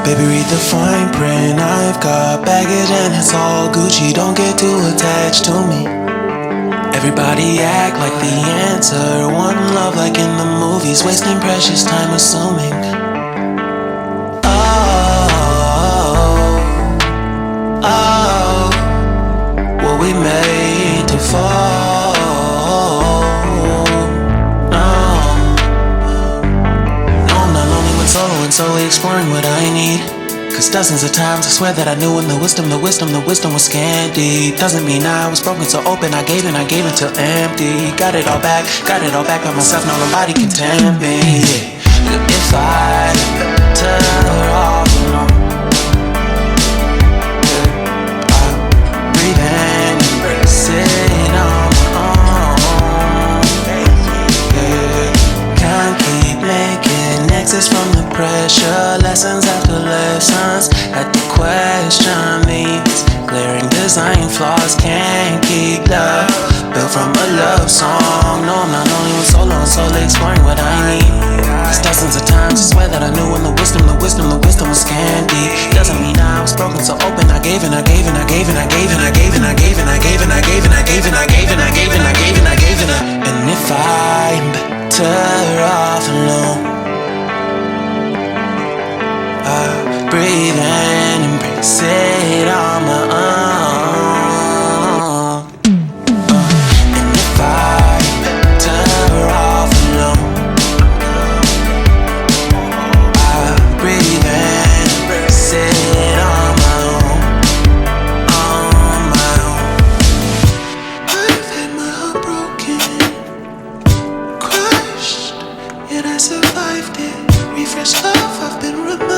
Baby, read the fine print. I've got baggage and it's all Gucci. Don't get too attached to me. Everybody act like the answer. One love like in the movies. Wasting precious time assuming. Oh, were we made to fall? No, I'm not lonely when solo and solely exploring what I need. Cause dozens of times I swear that I knew when the wisdom was scanty. Doesn't mean I was broken so open, I gave it till empty. Got it all back by myself, no nobody can tempt me. If I turn off alone, breathe in, embrace it on my own. Can't keep making exits from the pressure. Lessons after lessons, had to question these glaring design flaws. Can't keep love built from a love song. No, I'm not only with solo and solely exploring what I need. Cause dozens of times I swear that I knew when the wisdom was scanty. Doesn't mean I was broken so open. I gave it. And if I'm better off alone, I breathe in, embrace it on my own. And if I'm better off alone, I breathe in, embrace it on my own, on my own. I've had my heart broken, crushed, yet I survived it. Refresh love, I've been reminded.